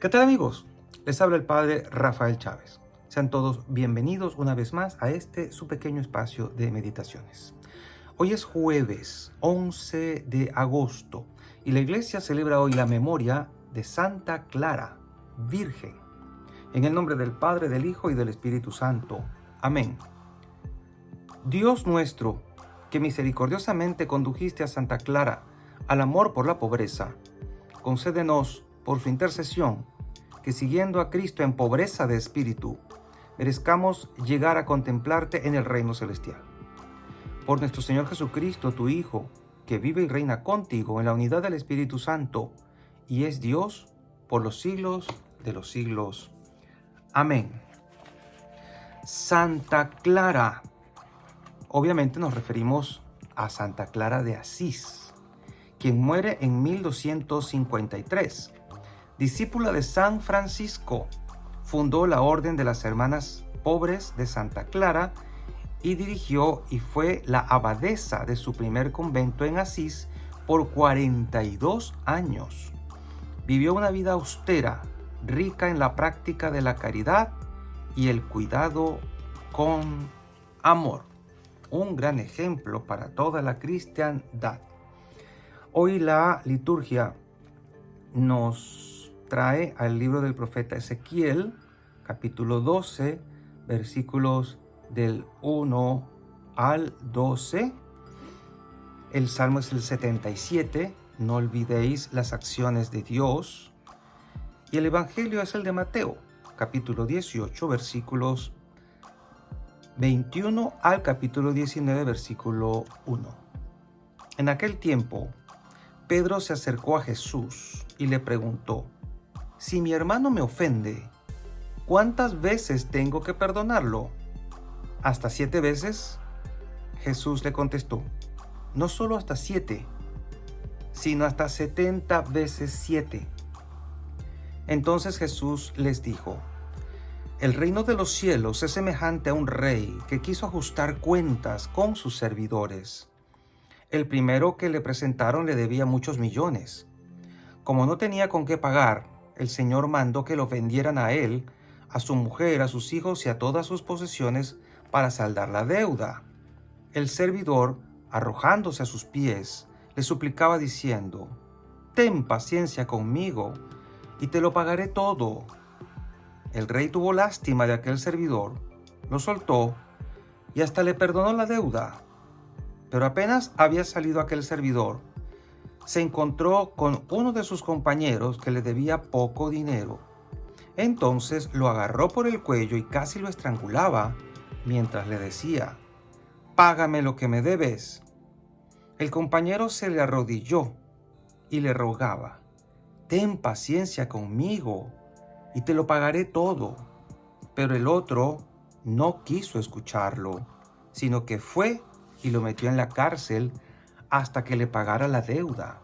¿Qué tal, amigos? Les habla el padre Rafael Chávez. Sean todos bienvenidos una vez más a su pequeño espacio de meditaciones. Hoy es jueves 11 de agosto y la iglesia celebra hoy la memoria de Santa Clara, Virgen. En el nombre del Padre, del Hijo y del Espíritu Santo. Amén. Dios nuestro, que misericordiosamente condujiste a Santa Clara al amor por la pobreza, concédenos, por su intercesión, que siguiendo a Cristo en pobreza de espíritu, merezcamos llegar a contemplarte en el reino celestial. Por nuestro Señor Jesucristo, tu Hijo, que vive y reina contigo en la unidad del Espíritu Santo, y es Dios por los siglos de los siglos. Amén. Santa Clara. Obviamente nos referimos a Santa Clara de Asís, quien muere en 1253. Discípula de San Francisco, fundó la Orden de las Hermanas Pobres de Santa Clara y dirigió y fue la abadesa de su primer convento en Asís por 42 años. Vivió una vida austera, rica en la práctica de la caridad y el cuidado con amor. Un gran ejemplo para toda la cristiandad. Hoy la liturgia nos trae al libro del profeta Ezequiel, capítulo 12, versículos del 1 al 12. El salmo es el 77, no olvidéis las acciones de Dios. Y el evangelio es el de Mateo, capítulo 18, versículos 21 al capítulo 19, versículo 1. En aquel tiempo, Pedro se acercó a Jesús y le preguntó: si mi hermano me ofende, ¿cuántas veces tengo que perdonarlo? ¿Hasta 7 veces? Jesús le contestó: no solo hasta 7, sino hasta 70 veces 7. Entonces Jesús les dijo: el reino de los cielos es semejante a un rey que quiso ajustar cuentas con sus servidores. El primero que le presentaron le debía muchos millones. Como no tenía con qué pagar, el Señor mandó que lo vendieran a él, a su mujer, a sus hijos y a todas sus posesiones para saldar la deuda. El servidor, arrojándose a sus pies, le suplicaba diciendo: ten paciencia conmigo y te lo pagaré todo. El rey tuvo lástima de aquel servidor, lo soltó y hasta le perdonó la deuda. Pero apenas había salido aquel servidor, se encontró con uno de sus compañeros que le debía poco dinero. Entonces lo agarró por el cuello y casi lo estrangulaba mientras le decía: págame lo que me debes. El compañero se le arrodilló y le rogaba: ten paciencia conmigo y te lo pagaré todo. Pero el otro no quiso escucharlo, sino que fue y lo metió en la cárcel hasta que le pagara la deuda.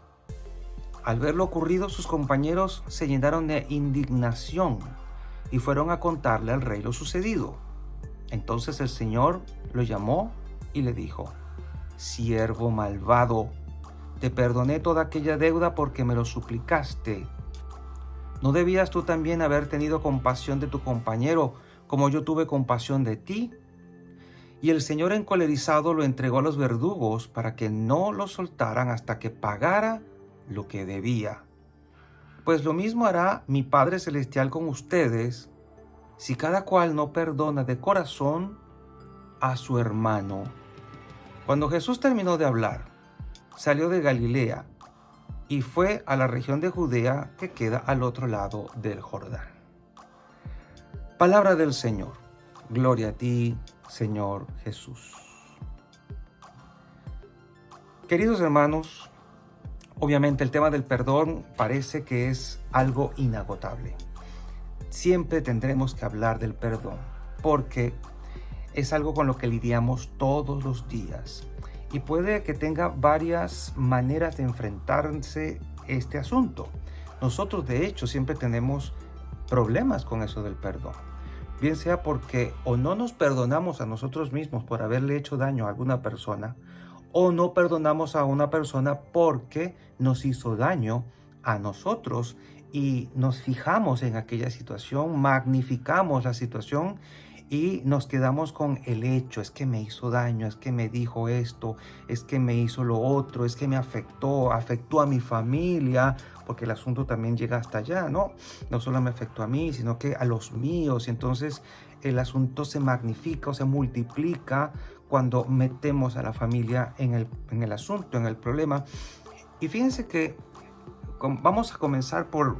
Al ver lo ocurrido, sus compañeros se llenaron de indignación y fueron a contarle al rey lo sucedido. Entonces el Señor lo llamó y le dijo: siervo malvado, te perdoné toda aquella deuda porque me lo suplicaste. ¿No debías tú también haber tenido compasión de tu compañero como yo tuve compasión de ti? Y el Señor, encolerizado, lo entregó a los verdugos para que no lo soltaran hasta que pagara lo que debía. Pues lo mismo hará mi Padre Celestial con ustedes si cada cual no perdona de corazón a su hermano. Cuando Jesús terminó de hablar, salió de Galilea y fue a la región de Judea que queda al otro lado del Jordán. Palabra del Señor. Gloria a ti, Señor Jesús. Queridos hermanos, obviamente el tema del perdón parece que es algo inagotable. Siempre tendremos que hablar del perdón porque es algo con lo que lidiamos todos los días y puede que tenga varias maneras de enfrentarse este asunto. Nosotros de hecho siempre tenemos problemas con eso del perdón. Bien sea porque o no nos perdonamos a nosotros mismos por haberle hecho daño a alguna persona, o no perdonamos a una persona porque nos hizo daño a nosotros y nos fijamos en aquella situación, magnificamos la situación y nos quedamos con el hecho, es que me hizo daño, es que me dijo esto, es que me hizo lo otro, es que me afectó a mi familia, porque el asunto también llega hasta allá, ¿no? No solo me afectó a mí, sino que a los míos. Y entonces el asunto se magnifica o se multiplica cuando metemos a la familia en el asunto, en el problema. Y fíjense que vamos a comenzar por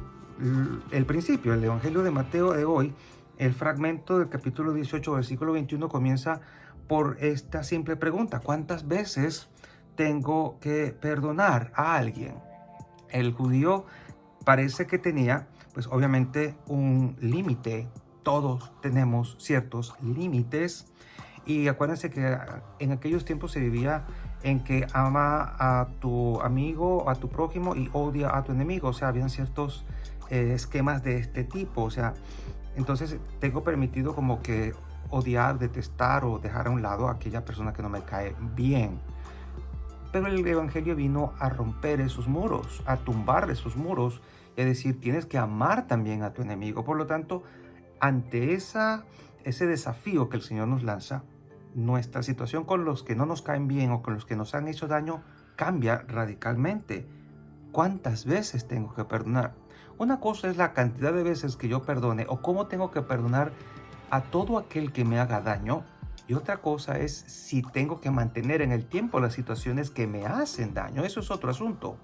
el principio. El Evangelio de Mateo de hoy, el fragmento del capítulo 18, versículo 21, comienza por esta simple pregunta: ¿cuántas veces tengo que perdonar a alguien? El judío parece que tenía, pues obviamente, un límite. Todos tenemos ciertos límites. Y acuérdense que en aquellos tiempos se vivía en que ama a tu amigo, a tu prójimo, y odia a tu enemigo. O sea, habían ciertos esquemas de este tipo. O sea, entonces tengo permitido como que odiar, detestar o dejar a un lado a aquella persona que no me cae bien. Pero el Evangelio vino a romper esos muros, a tumbar esos muros, y a decir, tienes que amar también a tu enemigo. Por lo tanto, ante ese desafío que el Señor nos lanza, nuestra situación con los que no nos caen bien o con los que nos han hecho daño cambia radicalmente. ¿Cuántas veces tengo que perdonar? Una cosa es la cantidad de veces que yo perdone o cómo tengo que perdonar a todo aquel que me haga daño. Y otra cosa es si tengo que mantener en el tiempo las situaciones que me hacen daño. Eso es otro asunto.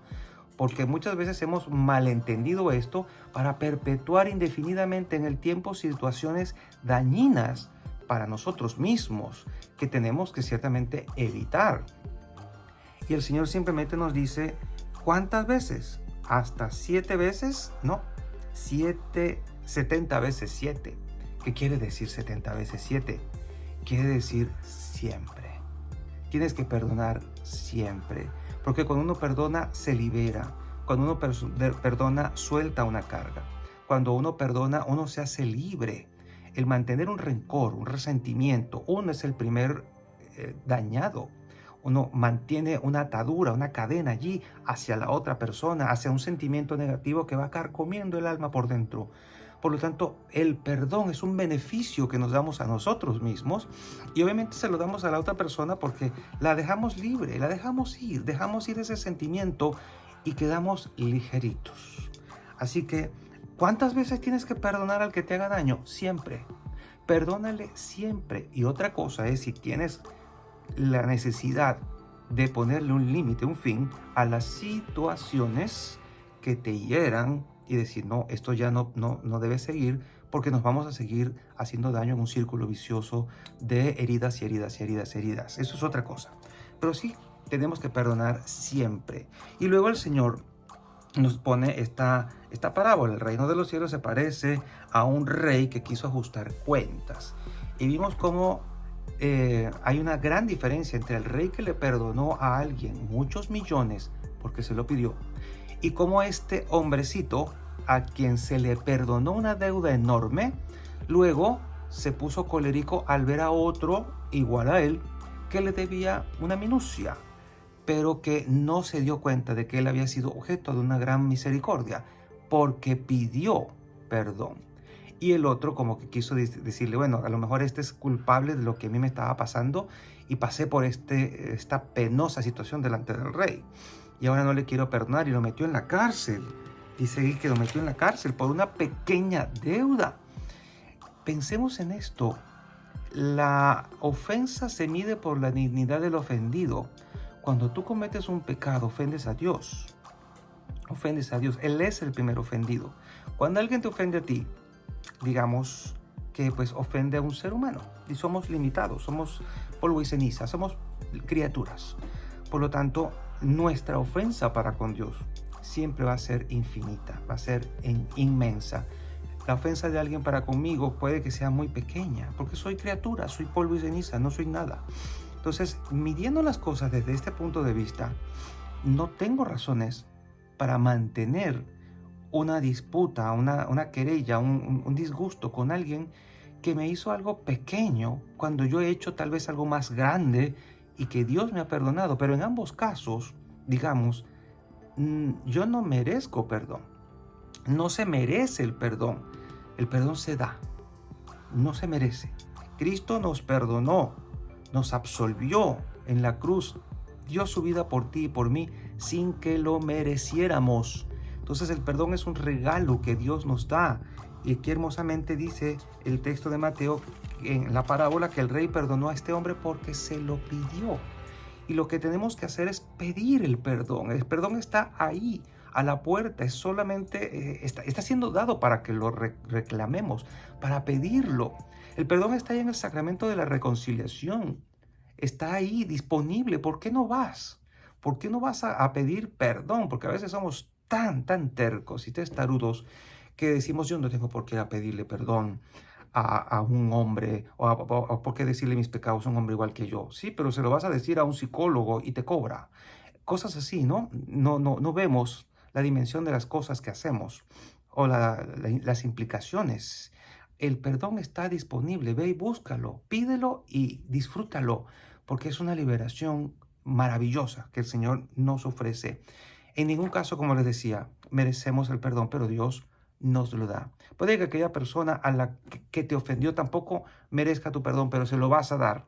Porque muchas veces hemos malentendido esto para perpetuar indefinidamente en el tiempo situaciones dañinas para nosotros mismos que tenemos que ciertamente evitar. Y el Señor simplemente nos dice, ¿cuántas veces? ¿Hasta 7 veces? No, 70 veces 7. ¿Qué quiere decir 70 veces 7? Quiere decir siempre. Tienes que perdonar siempre. Porque cuando uno perdona, se libera. Cuando uno perdona, suelta una carga. Cuando uno perdona, uno se hace libre. El mantener un rencor, un resentimiento, uno es el primer dañado. Uno mantiene una atadura, una cadena allí hacia la otra persona, hacia un sentimiento negativo que va carcomiendo el alma por dentro. Por lo tanto, el perdón es un beneficio que nos damos a nosotros mismos y obviamente se lo damos a la otra persona porque la dejamos libre, la dejamos ir ese sentimiento y quedamos ligeritos. Así que, ¿cuántas veces tienes que perdonar al que te haga daño? Siempre. Perdónale siempre. Y otra cosa es si tienes la necesidad de ponerle un límite, un fin a las situaciones que te hieran y decir, no, esto ya no debe seguir porque nos vamos a seguir haciendo daño en un círculo vicioso de heridas y heridas y heridas y heridas. Eso es otra cosa. Pero sí, tenemos que perdonar siempre. Y luego el Señor nos pone esta parábola. El reino de los cielos se parece a un rey que quiso ajustar cuentas. Y vimos cómo hay una gran diferencia entre el rey que le perdonó a alguien muchos millones porque se lo pidió y cómo este hombrecito a quien se le perdonó una deuda enorme, luego se puso colérico al ver a otro igual a él que le debía una minucia, pero que no se dio cuenta de que él había sido objeto de una gran misericordia porque pidió perdón. Y el otro como que quiso decirle, bueno, a lo mejor este es culpable de lo que a mí me estaba pasando y pasé por esta penosa situación delante del rey. Y ahora no le quiero perdonar y lo metió en la cárcel. Dice ahí que lo metió en la cárcel por una pequeña deuda. Pensemos en esto. La ofensa se mide por la dignidad del ofendido. Cuando tú cometes un pecado, ofendes a Dios. Ofendes a Dios. Él es el primer ofendido. Cuando alguien te ofende a ti, digamos que pues ofende a un ser humano y somos limitados, somos polvo y ceniza, somos criaturas. Por lo tanto, nuestra ofensa para con Dios siempre va a ser infinita, va a ser inmensa. La ofensa de alguien para conmigo puede que sea muy pequeña, porque soy criatura, soy polvo y ceniza, no soy nada. Entonces, midiendo las cosas desde este punto de vista, no tengo razones para mantener una disputa, una querella, un disgusto con alguien que me hizo algo pequeño cuando yo he hecho tal vez algo más grande y que Dios me ha perdonado. Pero en ambos casos, digamos, yo no merezco perdón. No se merece el perdón. El perdón se da, no se merece. Cristo nos perdonó, nos absolvió en la cruz, dio su vida por ti y por mí sin que lo mereciéramos. Entonces el perdón es un regalo que Dios nos da. Y aquí hermosamente dice el texto de Mateo en la parábola que el rey perdonó a este hombre porque se lo pidió. Y lo que tenemos que hacer es pedir el perdón. El perdón está ahí, a la puerta. Es solamente, está siendo dado para que lo reclamemos, para pedirlo. El perdón está ahí en el sacramento de la reconciliación. Está ahí disponible. ¿Por qué no vas? ¿Por qué no vas a pedir perdón? Porque a veces somos tan tercos y testarudos que decimos, yo no tengo por qué pedirle perdón a un hombre, o por qué decirle mis pecados a un hombre igual que yo. Sí, pero se lo vas a decir a un psicólogo y te cobra. Cosas así, ¿no? No vemos la dimensión de las cosas que hacemos o las implicaciones. El perdón está disponible, ve y búscalo, pídelo y disfrútalo, porque es una liberación maravillosa que el Señor nos ofrece. En ningún caso, como les decía, merecemos el perdón, pero Dios nos lo da. Puede que aquella persona a la que te ofendió tampoco merezca tu perdón, pero se lo vas a dar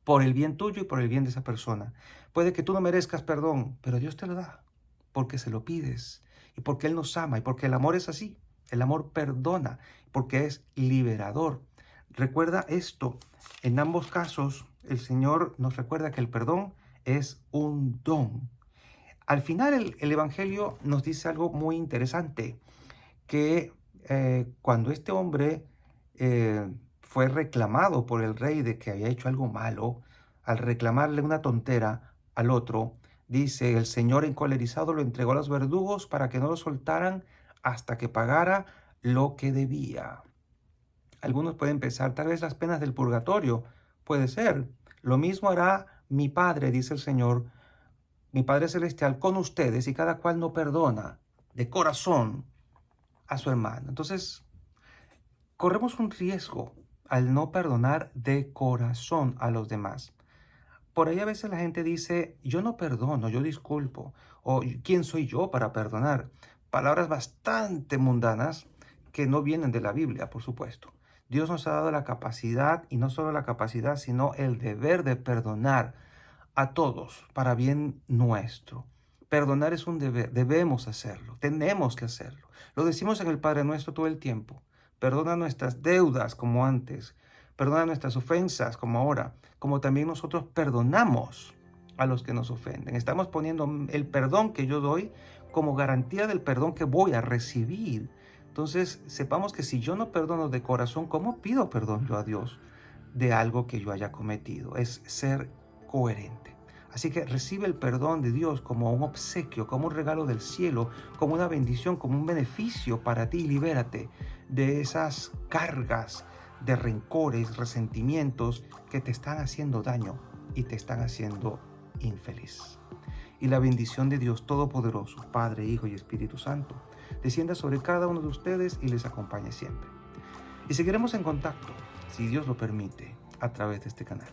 por el bien tuyo y por el bien de esa persona. Puede que tú no merezcas perdón, pero Dios te lo da porque se lo pides y porque Él nos ama y porque el amor es así. El amor perdona porque es liberador. Recuerda esto, en ambos casos el Señor nos recuerda que el perdón es un don. Al final el Evangelio nos dice algo muy interesante, que cuando este hombre fue reclamado por el rey de que había hecho algo malo, al reclamarle una tontera al otro, dice, el Señor encolerizado lo entregó a los verdugos para que no lo soltaran hasta que pagara lo que debía. Algunos pueden pensar, tal vez las penas del purgatorio, puede ser. Lo mismo hará mi Padre, dice el Señor, mi Padre Celestial, con ustedes, y cada cual no perdona de corazón a su hermano. Entonces, corremos un riesgo al no perdonar de corazón a los demás. Por ahí a veces la gente dice, yo no perdono, yo disculpo, o ¿quién soy yo para perdonar? Palabras bastante mundanas que no vienen de la Biblia, por supuesto. Dios nos ha dado la capacidad, y no solo la capacidad, sino el deber de perdonar a todos para bien nuestro. Perdonar es un deber, debemos hacerlo, tenemos que hacerlo. Lo decimos en el Padre Nuestro todo el tiempo. Perdona nuestras deudas como antes, perdona nuestras ofensas como ahora, como también nosotros perdonamos a los que nos ofenden. Estamos poniendo el perdón que yo doy como garantía del perdón que voy a recibir. Entonces, sepamos que si yo no perdono de corazón, ¿cómo pido perdón yo a Dios de algo que yo haya cometido? Es ser coherente. Así que recibe el perdón de Dios como un obsequio, como un regalo del cielo, como una bendición, como un beneficio para ti. Libérate de esas cargas de rencores, resentimientos que te están haciendo daño y te están haciendo infeliz. Y la bendición de Dios Todopoderoso, Padre, Hijo y Espíritu Santo, descienda sobre cada uno de ustedes y les acompañe siempre. Y seguiremos en contacto, si Dios lo permite, a través de este canal.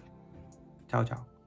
Chao, chao.